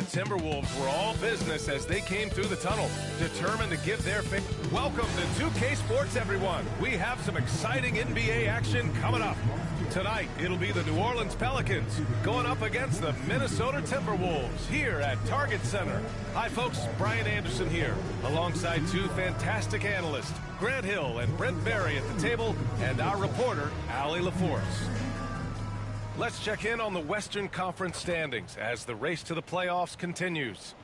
Timberwolves were all business as they came through the tunnel, determined to give their fans. Welcome to 2K Sports, everyone. We have some exciting NBA action coming up. Tonight, it'll be the New Orleans Pelicans going up against the Minnesota Timberwolves here at Target Center. Hi, folks. Brian Anderson here, alongside two fantastic analysts, Grant Hill and Brent Barry at the table, and our reporter, Allie LaForce. Let's check in on the Western Conference standings as the race to the playoffs continues.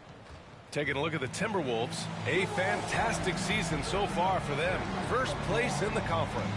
Taking a look at the Timberwolves, a fantastic season so far for them. First place in the conference.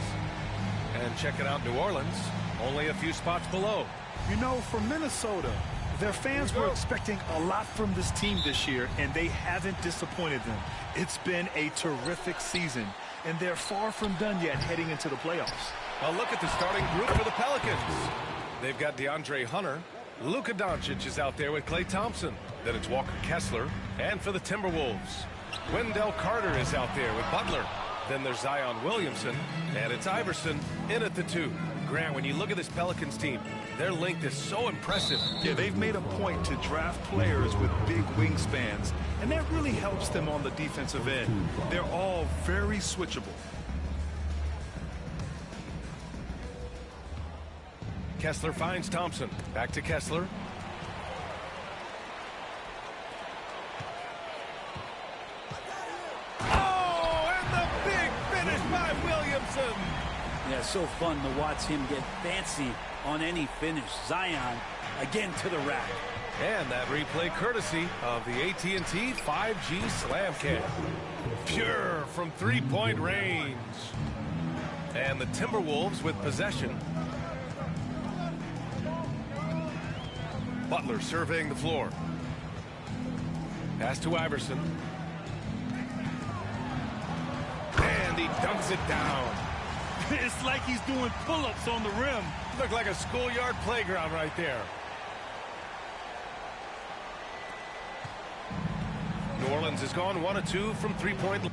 And checking out New Orleans, only a few spots below. You know, for Minnesota, their fans were expecting a lot from this team this year, and they haven't disappointed them. It's been a terrific season, and they're far from done yet heading into the playoffs. A look at the starting group for the Pelicans. They've got DeAndre Hunter. Luka Doncic is out there with Klay Thompson. Then it's Walker Kessler. And for the Timberwolves, Wendell Carter is out there with Butler. Then there's Zion Williamson. And it's Iverson in at the 2. Grant, when you look at this Pelicans team, their length is so impressive. Yeah, they've made a point to draft players with big wingspans, and that really helps them on the defensive end. They're all very switchable. Kessler finds Thompson. Back to Kessler. Oh, and the big finish by Williamson. Yeah, so fun to watch him get fancy on any finish. Zion, again to the rack. And that replay courtesy of the AT&T 5G Slam Cam. Pure from three-point range. And the Timberwolves with possession. Butler surveying the floor. Pass to Iverson. And he dunks it down. It's like he's doing pull-ups on the rim. Looked like a schoolyard playground right there. New Orleans has gone 1 of 2 from three-point.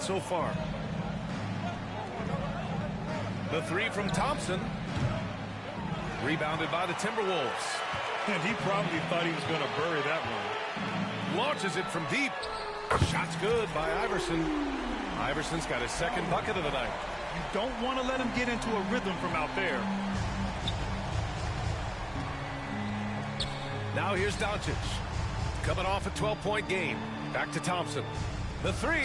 So far. The 3 from Thompson. Rebounded by the Timberwolves. And he probably thought he was going to bury that one. Launches it from deep. Shot's good by Iverson. Iverson's got his second bucket of the night. You don't want to let him get into a rhythm from out there. Now here's Doncic. Coming off a 12-point game. Back to Thompson. The 3.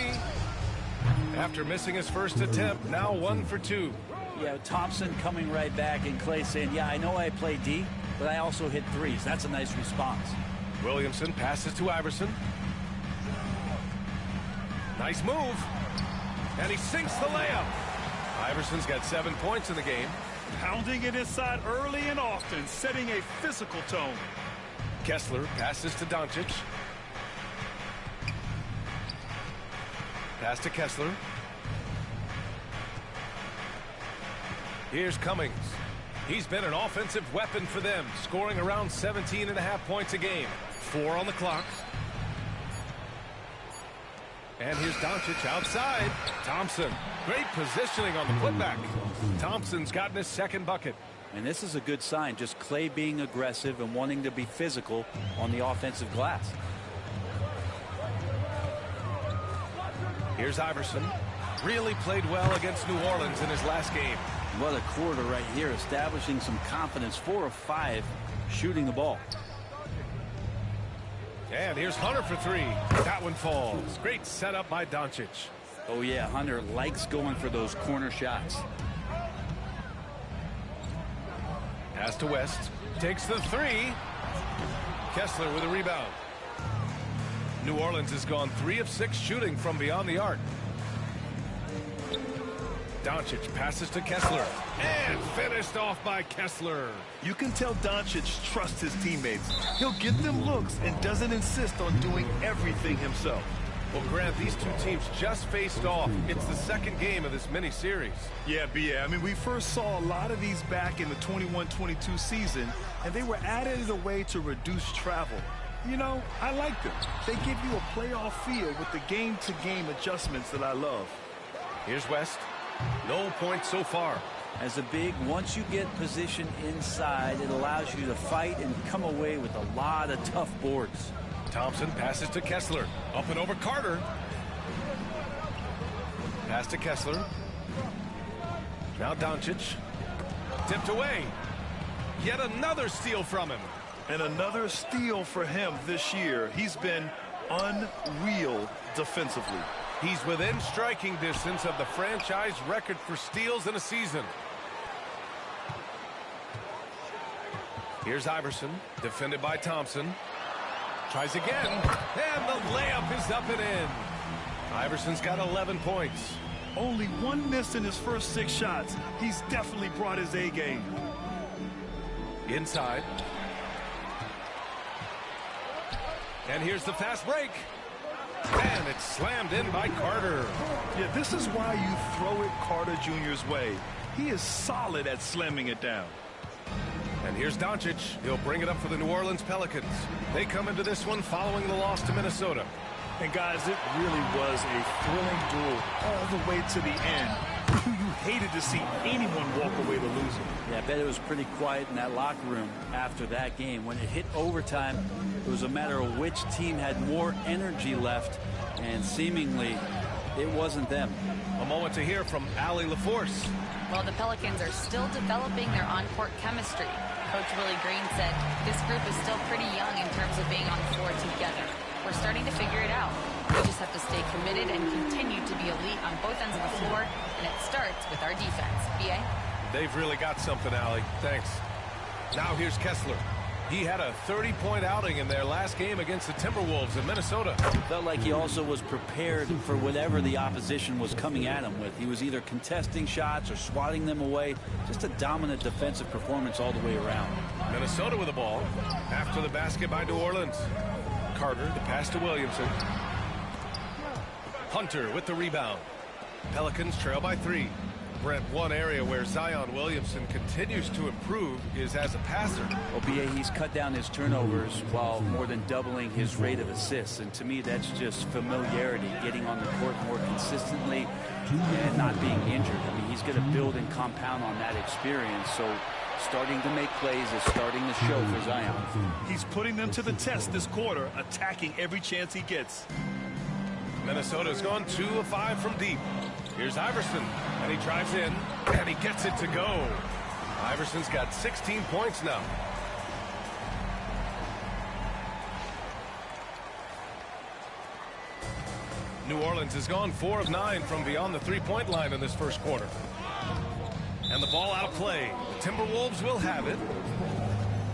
After missing his first attempt, now 1 for 2. Yeah, Thompson coming right back, and Klay saying, yeah, I know I play D, but I also hit threes. That's a nice response. Williamson passes to Iverson. Nice move. And he sinks the layup. Iverson's got 7 points in the game. Pounding it inside early and often, setting a physical tone. Kessler passes to Doncic. Pass to Kessler. Here's Cummings. He's been an offensive weapon for them, scoring around 17.5 points a game. 4 on the clock. And here's Doncic outside. Thompson. Great positioning on the putback. Thompson's gotten his second bucket. And this is a good sign, just Klay being aggressive and wanting to be physical on the offensive glass. Here's Iverson. Really played well against New Orleans in his last game. What a quarter right here, establishing some confidence. 4 of 5 shooting the ball. And here's Hunter for 3. That one falls. Great setup by Doncic. Oh yeah, Hunter likes going for those corner shots. Pass to West. Takes the 3. Kessler with a rebound. New Orleans has gone 3 of 6 shooting from beyond the arc. Doncic passes to Kessler. And finished off by Kessler. You can tell Doncic trusts his teammates. He'll give them looks and doesn't insist on doing everything himself. Well, Grant, these two teams just faced off. It's the second game of this mini-series. Yeah, B.A. I mean, we first saw a lot of these back in the 21-22 season, and they were added as a way to reduce travel. You know, I like them. They give you a playoff feel with the game-to-game adjustments that I love. Here's West. No points so far. As a big, once you get position inside, it allows you to fight and come away with a lot of tough boards. Thompson passes to Kessler. Up and over Carter. Pass to Kessler. Now Doncic. Tipped away. Yet another steal from him. And another steal for him this year. He's been unreal defensively. He's within striking distance of the franchise record for steals in a season. Here's Iverson, defended by Thompson. Tries again, and the layup is up and in. Iverson's got 11 points. Only one miss in his first 6 shots. He's definitely brought his A game. Inside. And here's the fast break. And it's slammed in by Carter. Yeah, this is why you throw it Carter Jr.'s way. He is solid at slamming it down. And here's Doncic. He'll bring it up for the New Orleans Pelicans. They come into this one following the loss to Minnesota. And guys, it really was a thrilling duel all the way to the end. You hated to see anyone walk away the loser. Yeah, I bet it was pretty quiet in that locker room after that game. When it hit overtime, it was a matter of which team had more energy left, and seemingly it wasn't them. A moment to hear from Allie LaForce. Well, the Pelicans are still developing their on-court chemistry. Coach Willie Green said this group is still pretty young in terms of being on the floor together. We're starting to figure it out. We just have to stay committed and continue to be elite on both ends of the floor, and it starts with our defense. B.A.? They've really got something, Allie. Thanks. Now here's Kessler. He had a 30-point outing in their last game against the Timberwolves in Minnesota. Felt like he also was prepared for whatever the opposition was coming at him with. He was either contesting shots or swatting them away. Just a dominant defensive performance all the way around. Minnesota with the ball. After the basket by New Orleans. Carter, the pass to Williamson. Hunter with the rebound. Pelicans trail by 3. Brent, one area where Zion Williamson continues to improve is as a passer. Well, B.A., he's cut down his turnovers while more than doubling his rate of assists. And to me, that's just familiarity, getting on the court more consistently and not being injured. I mean, he's going to build and compound on that experience. So starting to make plays is starting to show for Zion. He's putting them to the test this quarter, attacking every chance he gets. Minnesota's gone 2 of 5 from deep. Here's Iverson, and he drives in, and he gets it to go. Iverson's got 16 points now. New Orleans has gone 4 of 9 from beyond the three-point line in this first quarter. And the ball out of play. The Timberwolves will have it.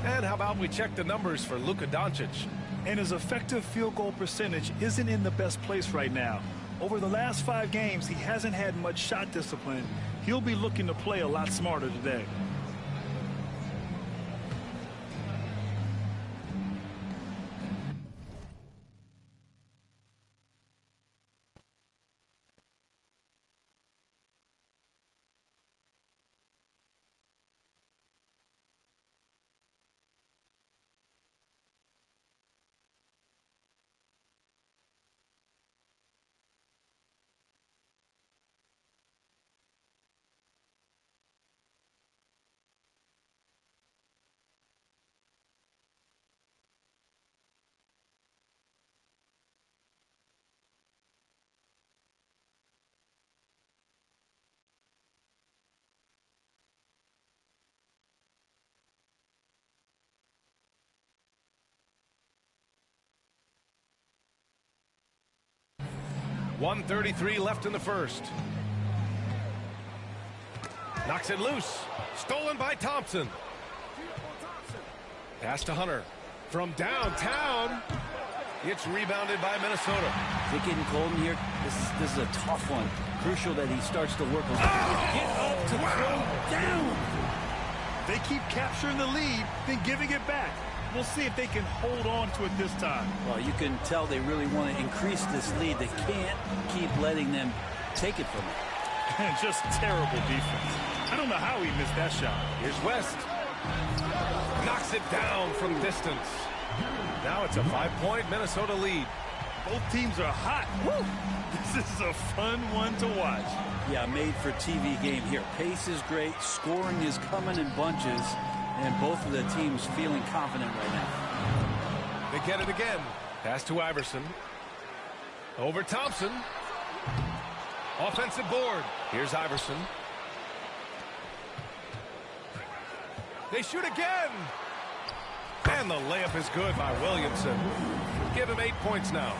And how about we check the numbers for Luka Doncic? And his effective field goal percentage isn't in the best place right now. Over the last 5 games, he hasn't had much shot discipline. He'll be looking to play a lot smarter today. .133 left in the first. Knocks it loose. Stolen by Thompson. Pass to Hunter. From downtown. It's rebounded by Minnesota. Is it getting cold in here? This is a tough one. Crucial that he starts to work. Get up to throw down. They keep capturing the lead, then giving it back. We'll see if they can hold on to it this time. Well, you can tell they really want to increase this lead. They can't keep letting them take it from them. Just terrible defense. I don't know how he missed that shot. Here's West. Knocks it down from distance. Now it's a 5-point Minnesota lead. Both teams are hot. Woo! This is a fun one to watch. Yeah, made for TV game here. Pace is great. Scoring is coming in bunches. And both of the teams feeling confident right now. They get it again. Pass to Iverson. Over Thompson. Offensive board. Here's Iverson. They shoot again. And the layup is good by Williamson. Give him 8 points now.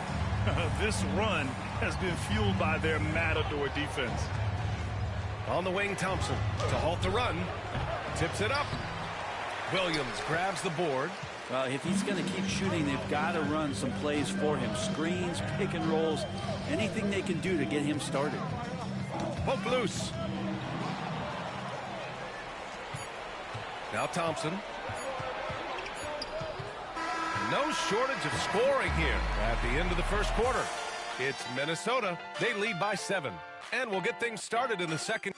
This run has been fueled by their matador defense. On the wing, Thompson to halt the run. Tips it up. Williams grabs the board. Well, if he's going to keep shooting, they've got to run some plays for him. Screens, pick and rolls, anything they can do to get him started. Poke loose. Now Thompson. No shortage of scoring here at the end of the first quarter. It's Minnesota. They lead by 7. And we'll get things started in the second.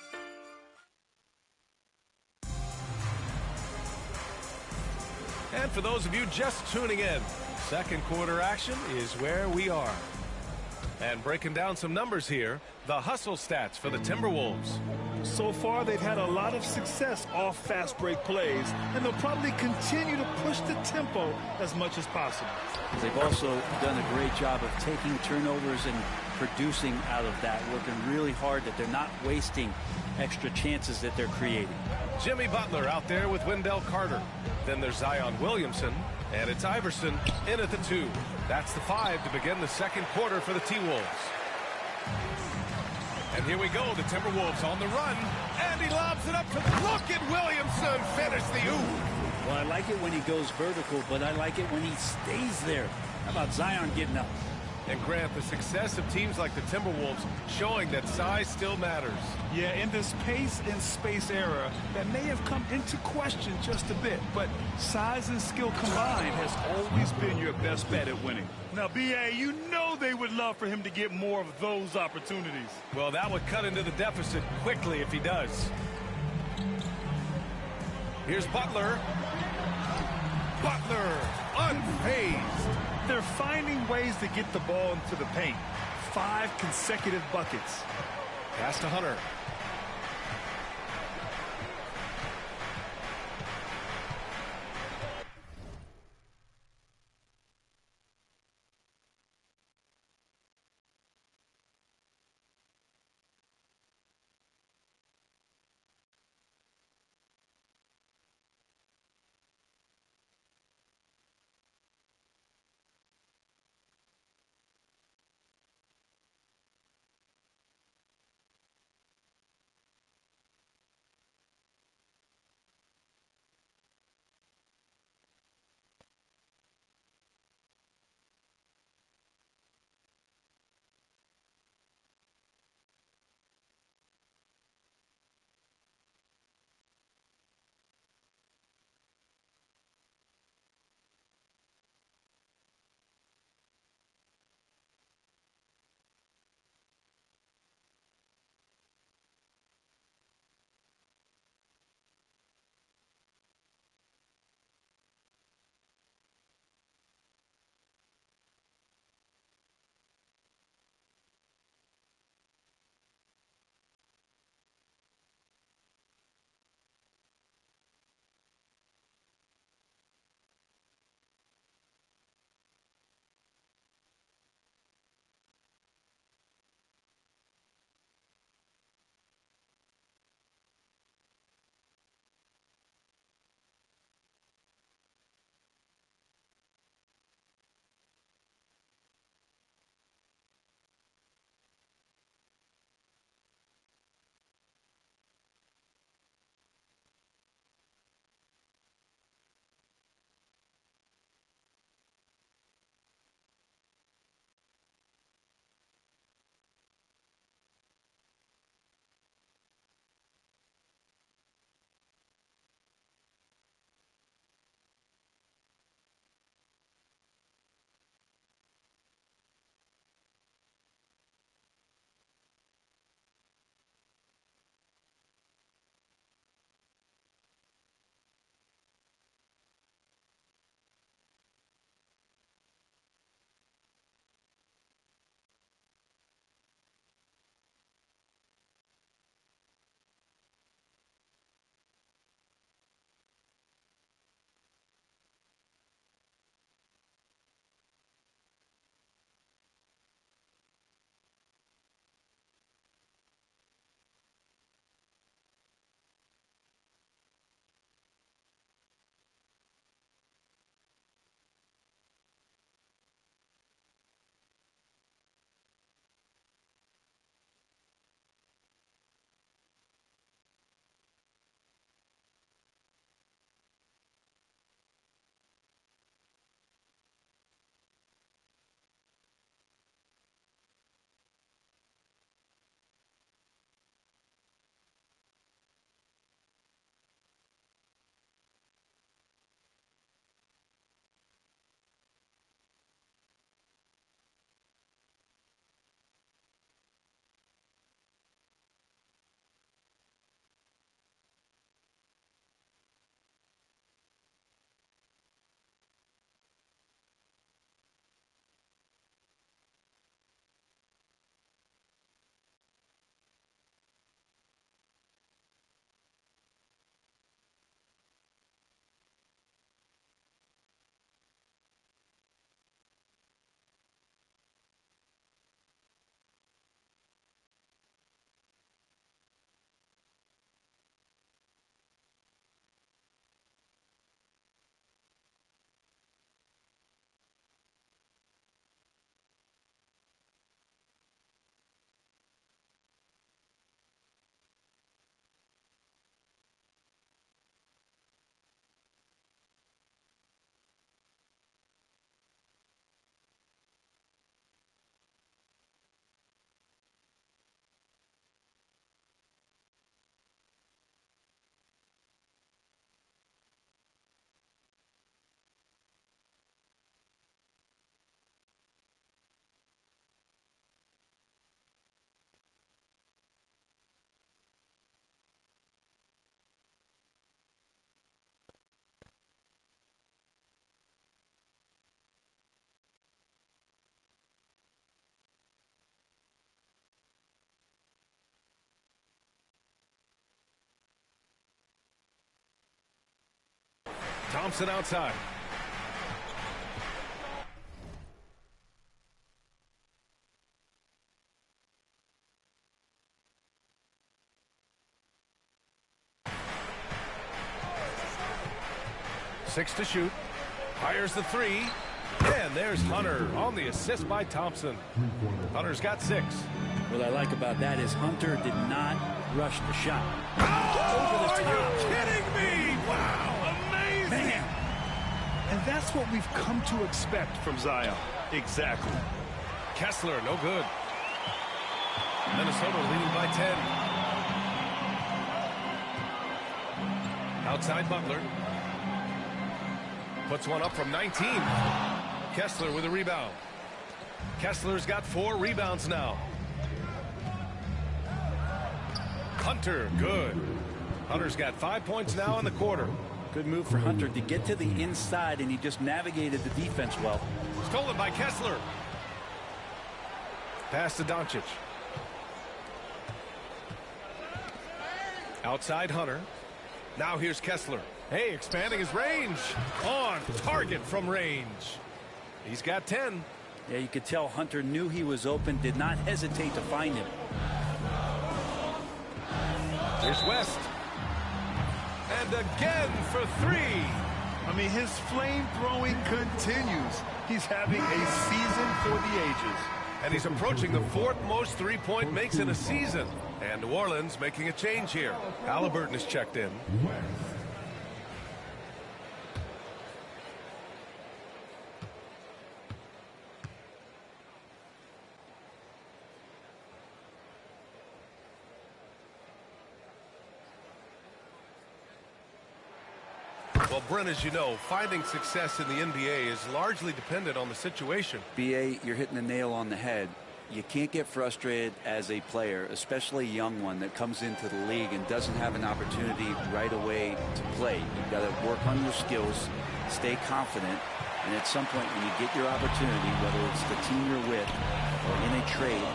And for those of you just tuning in, second quarter action is where we are. And breaking down some numbers here, the hustle stats for the Timberwolves. So far, they've had a lot of success off fast break plays, and they'll probably continue to push the tempo as much as possible. They've also done a great job of taking turnovers and producing out of that, working really hard that they're not wasting extra chances that they're creating. Jimmy Butler out there with Wendell Carter. Then there's Zion Williamson, and it's Iverson in at the 2. That's the 5 to begin the second quarter for the T-Wolves. And here we go, the Timberwolves on the run, and he lobs it up to the look at Williamson. Finish the oop. Well, I like it when he goes vertical, but I like it when he stays there. How about Zion getting up? And Grant, the success of teams like the Timberwolves showing that size still matters. Yeah, in this pace and space era, that may have come into question just a bit, but size and skill combined has always been your best bet at winning. Now, B.A., you know they would love for him to get more of those opportunities. Well, that would cut into the deficit quickly if he does. Here's Butler. Butler, unfazed. They're finding ways to get the ball into the paint. 5 consecutive buckets. Pass to Hunter. Thompson outside. Six to shoot. Fires the three. And there's Hunter on the assist by Thompson. Hunter's got 6. What I like about that is Hunter did not rush the shot. Oh, are you kidding me? Wow, amazing. Man. And that's what we've come to expect from Zion. Exactly. Kessler, no good. Minnesota leading by 10. Outside Butler. Puts one up from 19. Kessler with a rebound. Kessler's got 4 rebounds now. Hunter, good. Hunter's got 5 points now in the quarter. Good move for Hunter to get to the inside, and he just navigated the defense well. Stolen by Kessler. Pass to Doncic. Outside Hunter. Now here's Kessler. Hey, expanding his range. On target from range. He's got 10. Yeah, you could tell Hunter knew he was open, did not hesitate to find him. Here's West. And again for 3. I mean, his flame throwing continues. He's having a season for the ages. And he's approaching the 4th most three-point makes in a season. And New Orleans making a change here. Halliburton is checked in. Well, Brent, as you know, finding success in the NBA is largely dependent on the situation. B.A., you're hitting the nail on the head. You can't get frustrated as a player, especially a young one that comes into the league and doesn't have an opportunity right away to play. You've got to work on your skills, stay confident, and at some point when you get your opportunity, whether it's the team you're with or in a trade,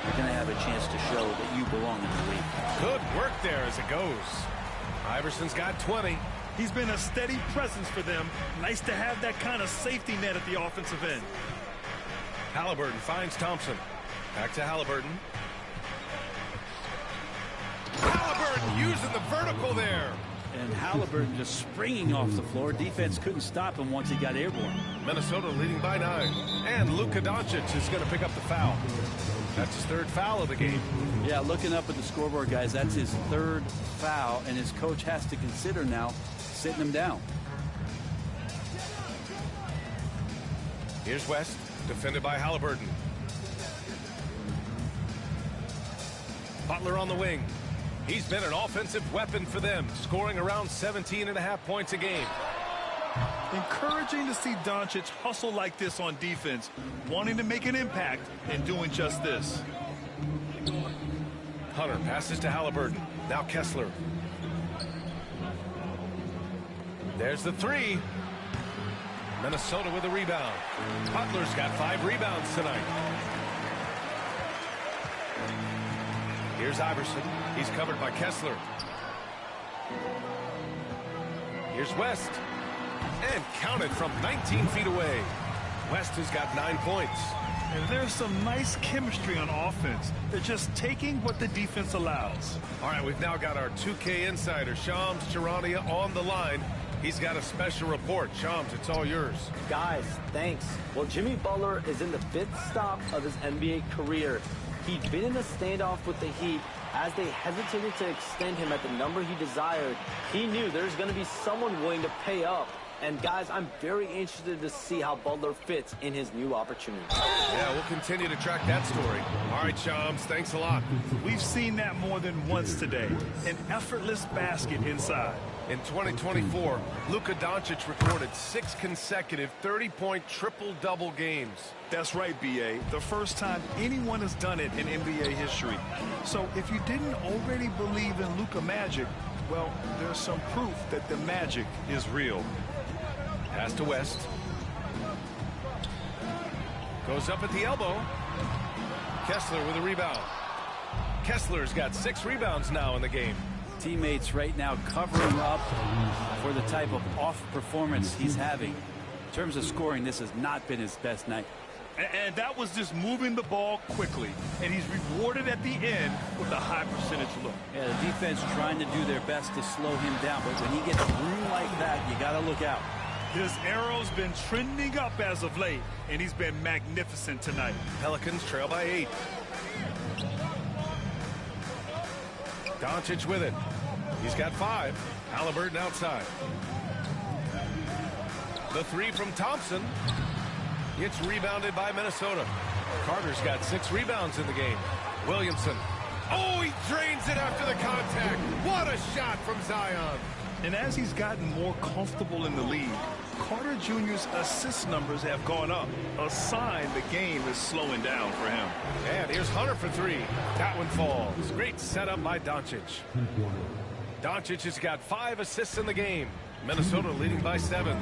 you're going to have a chance to show that you belong in the league. Good work there as it goes. Iverson's got 20. He's been a steady presence for them. Nice to have that kind of safety net at the offensive end. Halliburton finds Thompson. Back to Halliburton. Halliburton using the vertical there. And Halliburton just springing off the floor. Defense couldn't stop him once he got airborne. Minnesota leading by 9. And Luka Doncic is going to pick up the foul. That's his 3rd foul of the game. Yeah, looking up at the scoreboard, guys, that's his 3rd foul, and his coach has to consider now sitting him down. Here's West, defended by Halliburton. Butler on the wing. He's been an offensive weapon for them, scoring around 17.5 points a game. Encouraging to see Doncic hustle like this on defense, wanting to make an impact and doing just this. Hunter passes to Halliburton. Now Kessler. There's the 3. Minnesota with a rebound. Butler's got 5 rebounds tonight. Here's Iverson. He's covered by Kessler. Here's West. And counted from 19 feet away. West has got 9 points. And there's some nice chemistry on offense. They're just taking what the defense allows. All right, we've now got our 2K insider, Shams Charania, on the line. He's got a special report. Shams, it's all yours. Guys, thanks. Well, Jimmy Butler is in the 5th stop of his NBA career. He'd been in a standoff with the Heat. As they hesitated to extend him at the number he desired, he knew there's going to be someone willing to pay up. And, guys, I'm very interested to see how Butler fits in his new opportunity. Yeah, we'll continue to track that story. All right, Shams, thanks a lot. We've seen that more than once today. An effortless basket inside. In 2024, Luka Doncic recorded 6 consecutive 30-point triple-double games. That's right, B.A. The first time anyone has done it in NBA history. So if you didn't already believe in Luka magic, well, there's some proof that the magic is real. Pass to West. Goes up at the elbow. Kessler with a rebound. Kessler's got 6 rebounds now in the game. Teammates right now covering up for the type of off performance he's having. In terms of scoring, this has not been his best night. And that was just moving the ball quickly. And he's rewarded at the end with a high percentage look. Yeah, the defense trying to do their best to slow him down. But when he gets room like that, you got to look out. His arrow's been trending up as of late, and he's been magnificent tonight. Pelicans trail by 8. Doncic with it. He's got 5. Halliburton outside. The 3 from Thompson. It's rebounded by Minnesota. Carter's got 6 rebounds in the game. Williamson. Oh, he drains it after the contact. What a shot from Zion. And as he's gotten more comfortable in the league, Carter Jr.'s assist numbers have gone up, a sign the game is slowing down for him. And here's Hunter for 3. That one falls. Great setup by Doncic. Doncic has got 5 assists in the game. Minnesota leading by 7.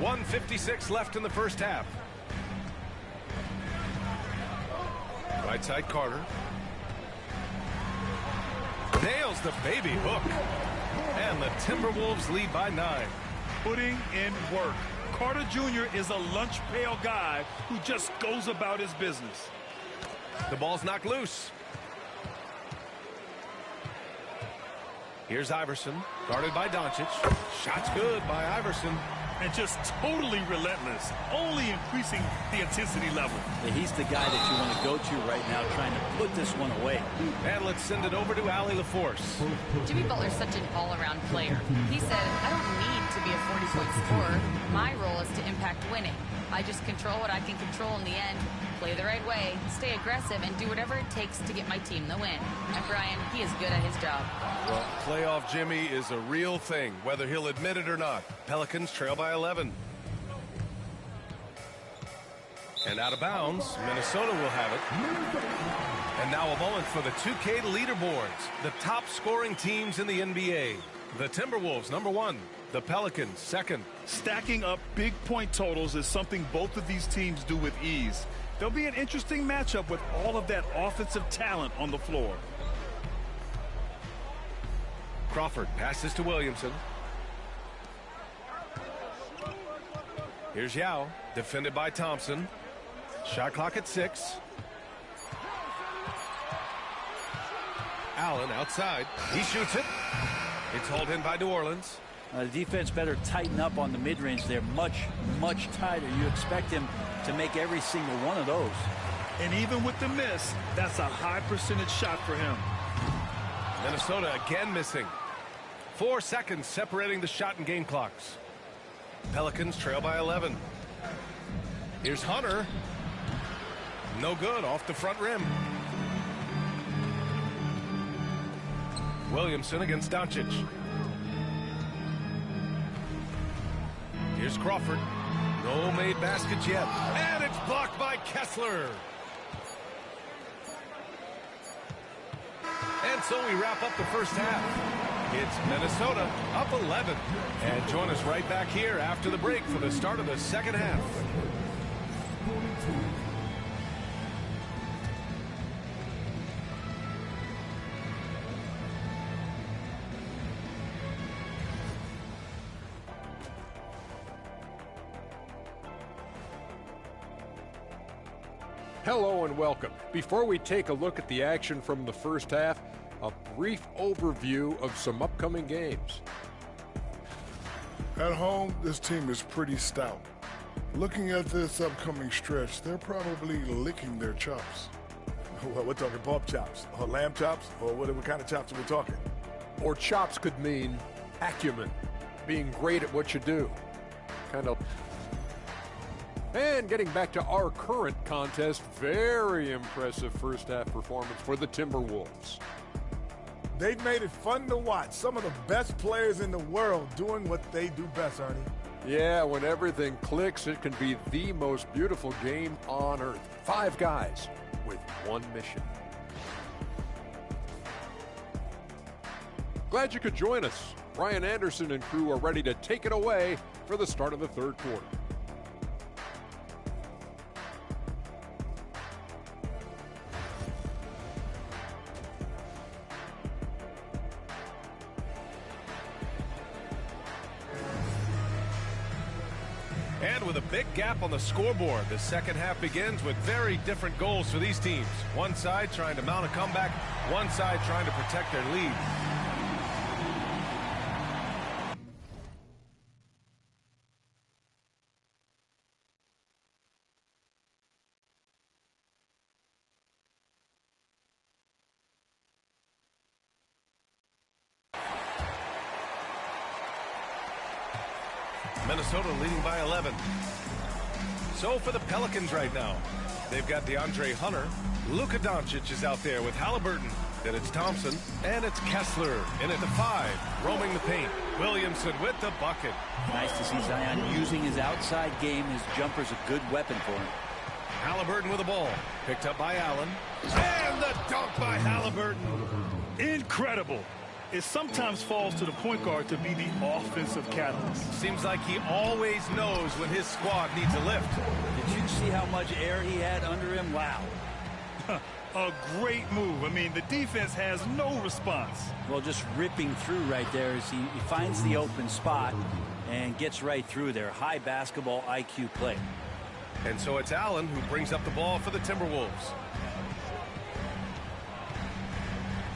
1:56 left in the first half. Right side Carter. Nails the baby hook. And the Timberwolves lead by 9. Putting in work. Carter Jr. is a lunch pail guy who just goes about his business. The ball's knocked loose. Here's Iverson, guarded by Doncic. Shot's good by Iverson. And just totally relentless, only increasing the intensity level. Yeah, he's the guy that you want to go to right now, trying to put this one away. And let's send it over to Allie LaForce. Jimmy Butler's such an all-around player. He said, I don't need to be a 40-point scorer. My role is to impact winning. I just control what I can control in the end, play the right way, stay aggressive, and do whatever it takes to get my team the win. And Brian, he is good at his job. Well, playoff Jimmy is a real thing, whether he'll admit it or not. Pelicans trail by 11. And out of bounds, Minnesota will have it. And now a moment for the 2K leaderboards. The top scoring teams in the NBA. The Timberwolves, number 1. The Pelicans, 2nd. Stacking up big point totals is something both of these teams do with ease. There'll be an interesting matchup with all of that offensive talent on the floor. Crawford passes to Williamson. Here's Yao, defended by Thompson. Shot clock at 6. Allen outside. He shoots it. It's hauled in by New Orleans. The defense better tighten up on the mid-range. They're much, much tighter. You expect him to make every single one of those. And even with the miss, that's a high percentage shot for him. Minnesota again missing. 4 seconds separating the shot and game clocks. Pelicans trail by 11. Here's Hunter. No good, off the front rim. Williamson against Doncic. Here's Crawford. No made baskets yet. And it's blocked by Kessler. And so we wrap up the first half. It's Minnesota up 11. And join us right back here after the break for the start of the second half. Hello and welcome. Before we take a look at the action from the first half, a brief overview of some upcoming games. At home, this team is pretty stout. Looking at this upcoming stretch, they're probably licking their chops. Well, we're talking pork chops, or lamb chops, or what kind of chops are we talking? Or chops could mean acumen, being great at what you do. Kind of. And getting back to our current contest, very impressive first half performance for the Timberwolves. They've made it fun to watch. Some of the best players in the world doing what they do best, Ernie. Yeah, when everything clicks, it can be the most beautiful game on earth. 5 guys with one mission. Glad you could join us. Brian Anderson and crew are ready to take it away for the start of the third quarter. And with a big gap on the scoreboard, the second half begins with very different goals for these teams. One side trying to mount a comeback, one side trying to protect their lead. Minnesota leading by 11. So for the Pelicans right now, they've got DeAndre Hunter. Luka Doncic is out there with Halliburton. Then it's Thompson, and it's Kessler in at the 5, roaming the paint. Williamson with the bucket. Nice to see Zion using his outside game. His jumper's a good weapon for him. Halliburton with the ball. Picked up by Allen. And the dunk by Halliburton. Incredible. It sometimes falls to the point guard to be the offensive catalyst. Seems like he always knows when his squad needs a lift. Did you see how much air he had under him? Wow. A great move. I mean, the defense has no response. Well, just ripping through right there as he finds the open spot and gets right through there. High basketball IQ play. And so it's Allen who brings up the ball for the Timberwolves.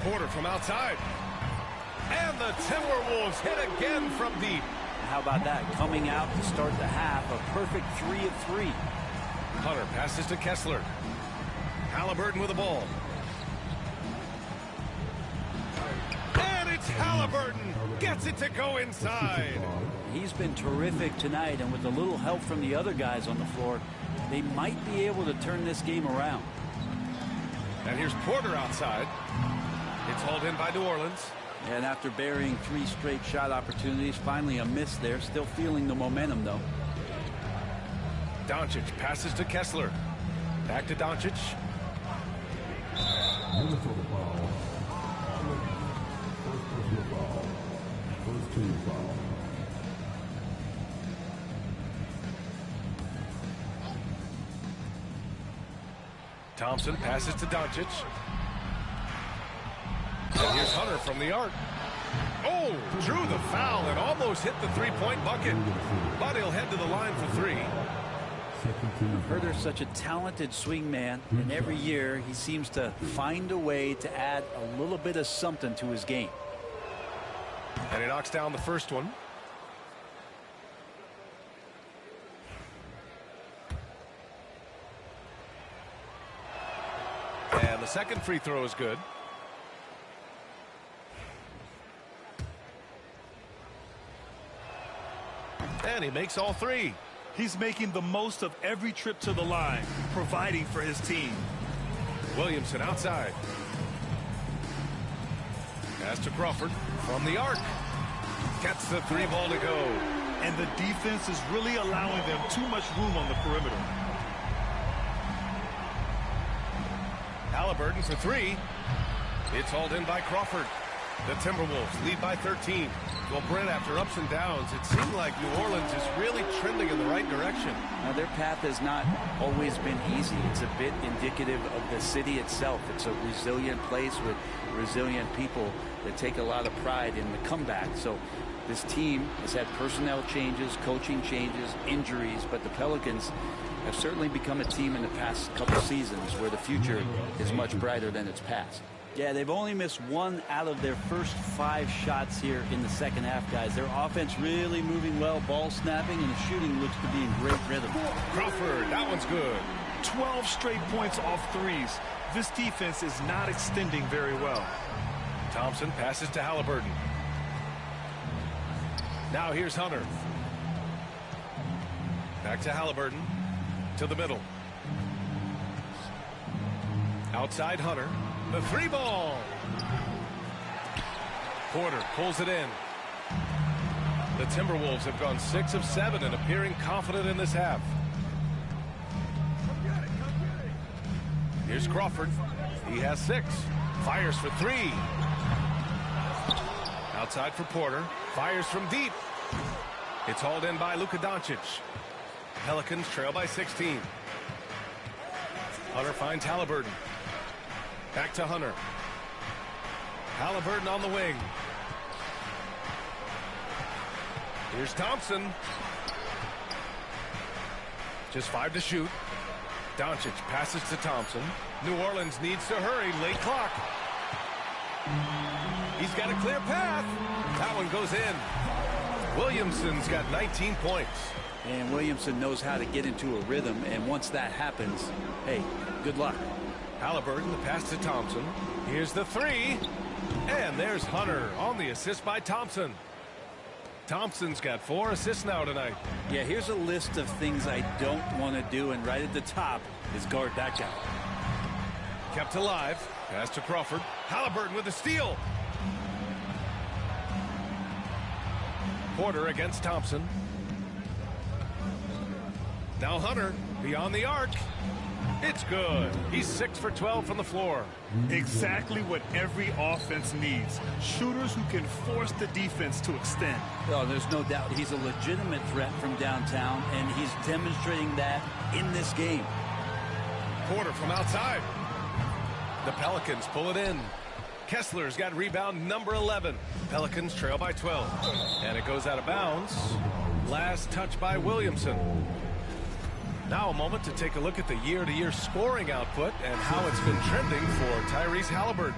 Porter from outside. And the Timberwolves hit again from deep. How about that? Coming out to start the half, a perfect 3 of 3. Hunter passes to Kessler. Halliburton with the ball. And it's Halliburton. Gets it to go inside. He's been terrific tonight, and with a little help from the other guys on the floor, they might be able to turn this game around. And here's Porter outside. It's hauled in by New Orleans. And after burying 3 straight shot opportunities, finally a miss there. Still feeling the momentum, though. Doncic passes to Kessler. Back to Doncic. Thompson passes to Doncic. And here's Hunter from the arc. Oh, drew the foul and almost hit the three-point bucket. But he'll head to the line for 3. Herder's such a talented swing man, and every year he seems to find a way to add a little bit of something to his game. And he knocks down the first one. And the second free throw is good. And he makes all 3. He's making the most of every trip to the line, providing for his team. Williamson outside. Pass to Crawford from the arc. Gets the 3 ball to go. And the defense is really allowing them too much room on the perimeter. Halliburton for 3. It's hauled in by Crawford. The Timberwolves lead by 13. Well, Brent, after ups and downs, it seemed like New Orleans is really trending in the right direction. Now, their path has not always been easy. It's a bit indicative of the city itself. It's a resilient place with resilient people that take a lot of pride in the comeback. So this team has had personnel changes, coaching changes, injuries, but the Pelicans have certainly become a team in the past couple seasons where the future is much brighter than its past. Yeah, they've only missed 1 out of their first 5 shots here in the second half, guys. Their offense really moving well, ball snapping, and the shooting looks to be in great rhythm. Crawford, that one's good. 12 straight points off threes. This defense is not extending very well. Thompson passes to Halliburton. Now here's Hunter. Back to Halliburton. To the middle. Outside Hunter. The 3 ball. Porter pulls it in. The Timberwolves have gone 6 of 7 and appearing confident in this half. Here's Crawford. He has 6. Fires for 3. Outside for Porter. Fires from deep. It's hauled in by Luka Doncic. Pelicans trail by 16. Hunter finds Halliburton. Back to Hunter. Halliburton on the wing. Here's Thompson. Just 5 to shoot. Doncic passes to Thompson. New Orleans needs to hurry. Late clock. He's got a clear path. That one goes in. Williamson's got 19 points. And Williamson knows how to get into a rhythm, and once that happens, hey, good luck. Halliburton, the pass to Thompson. Here's the 3. And there's Hunter on the assist by Thompson. Thompson's got 4 assists now tonight. Yeah, here's a list of things I don't want to do, and right at the top is guard that guy. Kept alive. Pass to Crawford. Halliburton with the steal. Porter against Thompson. Now Hunter beyond the arc. It's good. He's 6 for 12 from the floor. Exactly what every offense needs. Shooters who can force the defense to extend. Oh, there's no doubt he's a legitimate threat from downtown, and he's demonstrating that in this game. Porter from outside. The Pelicans pull it in. Kessler's got rebound number 11. Pelicans trail by 12. And it goes out of bounds. Last touch by Williamson. Now a moment to take a look at the year-to-year scoring output and how it's been trending for Tyrese Halliburton.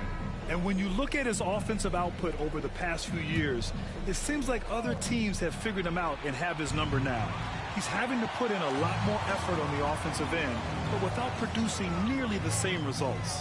And when you look at his offensive output over the past few years, it seems like other teams have figured him out and have his number now. He's having to put in a lot more effort on the offensive end, but without producing nearly the same results.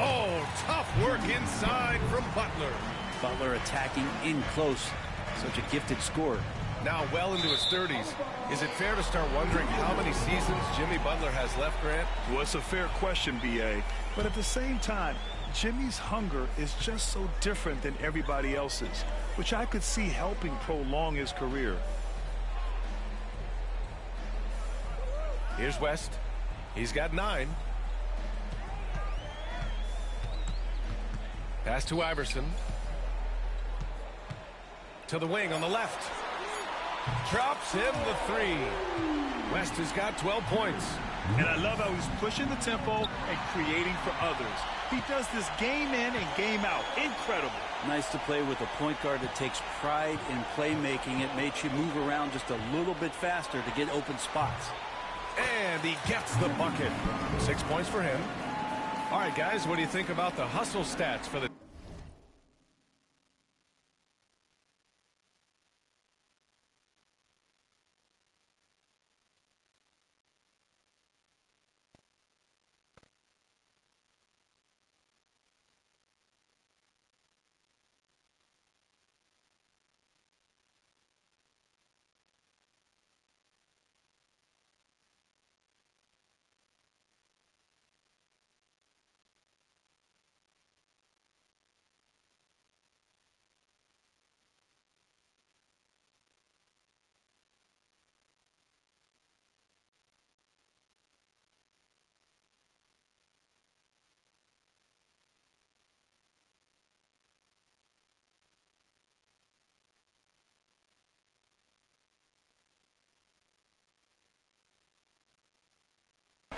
Oh, tough work inside from Butler. Butler attacking in close. Such a gifted scorer. Now well into his 30s. Is it fair to start wondering how many seasons Jimmy Butler has left, Grant? Well, it's a fair question, B.A. But at the same time, Jimmy's hunger is just so different than everybody else's, which I could see helping prolong his career. Here's West. He's got 9. Pass to Iverson. To the wing on the left. Drops him the 3. West has got 12 points. And I love how he's pushing the tempo and creating for others. He does this game in and game out. Incredible. Nice to play with a point guard that takes pride in playmaking. It makes you move around just a little bit faster to get open spots. And he gets the bucket. 6 points for him. All right, guys, what do you think about the hustle stats for the...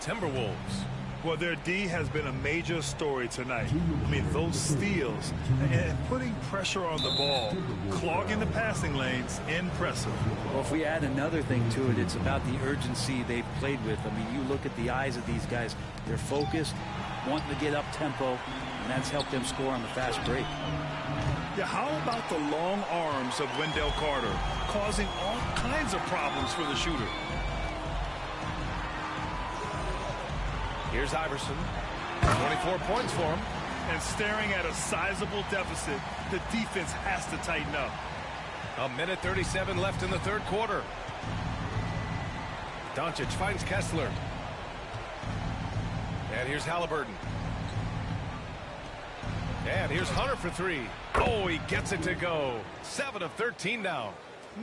Timberwolves? Well, their D has been a major story tonight. I mean, those steals and putting pressure on the ball, clogging the passing lanes, impressive. Well, if we add another thing to it, it's about the urgency they've played with. I mean, you look at the eyes of these guys. They're focused, wanting to get up tempo, and that's helped them score on the fast break. Yeah, how about the long arms of Wendell Carter, causing all kinds of problems for the shooter? Here's Iverson. 24 points for him. And staring at a sizable deficit, the defense has to tighten up. 1:37 left in the third quarter. Doncic finds Kessler. And here's Halliburton. And here's Hunter for 3. Oh, he gets it to go. 7 of 13 now.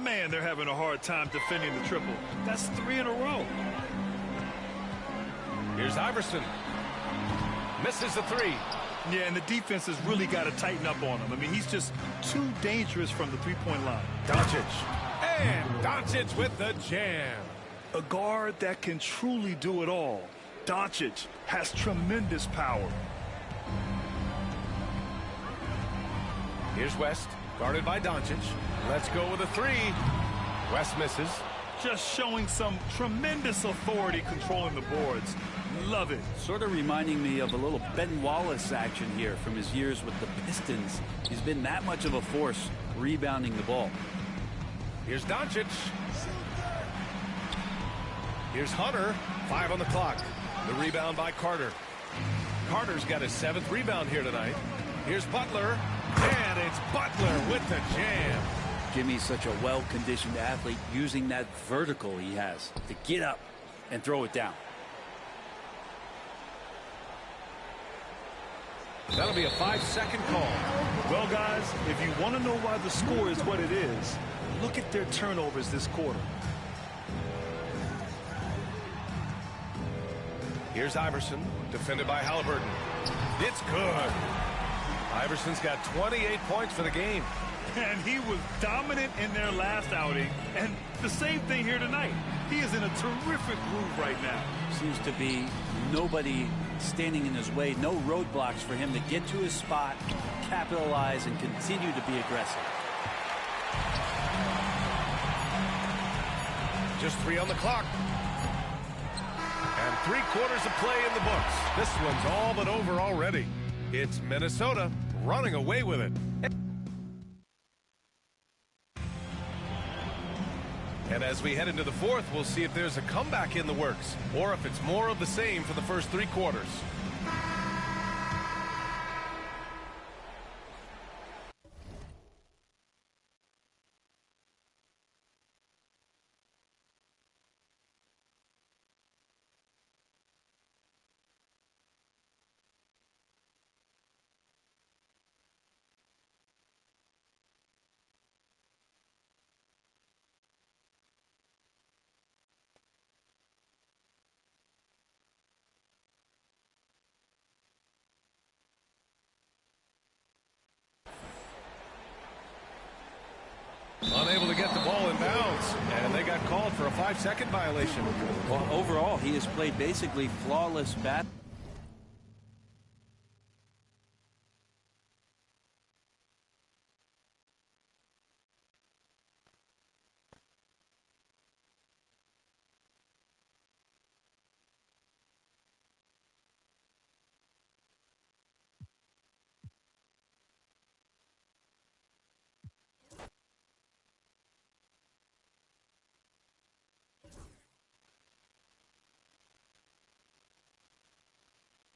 Man, they're having a hard time defending the triple. That's 3 in a row. Here's Iverson. Misses the 3. Yeah, and the defense has really got to tighten up on him. I mean, he's just too dangerous from the three-point line. Doncic. And Doncic with the jam. A guard that can truly do it all. Doncic has tremendous power. Here's West, guarded by Doncic. Let's go with a 3. West misses. just showing some tremendous authority controlling the boards. Love it. Sort of reminding me of a little Ben Wallace action here from his years with the Pistons. He's been that much of a force rebounding the ball. Here's Doncic. Here's Hunter. 5 on the clock. The rebound by Carter. Carter's got his 7th rebound here tonight. Here's Butler. And it's Butler with the jam. Jimmy's such a well-conditioned athlete, using that vertical he has to get up and throw it down. That'll be a 5-second call. Well, guys, if you want to know why the score is what it is, look at their turnovers this quarter. Here's Iverson, defended by Halliburton. It's good. Iverson's got 28 points for the game. And he was dominant in their last outing. And the same thing here tonight. He is in a terrific groove right now. Seems to be nobody standing in his way, no roadblocks for him to get to his spot, capitalize, and continue to be aggressive. Just 3 on the clock. And 3/4 of play in the books. This one's all but over already. It's Minnesota running away with it. And as we head into the 4th, we'll see if there's a comeback in the works or if it's more of the same for the first 3 quarters. Unable to get the ball in bounds, and they got called for a 5-second violation. Well, overall, he has played basically flawless bat.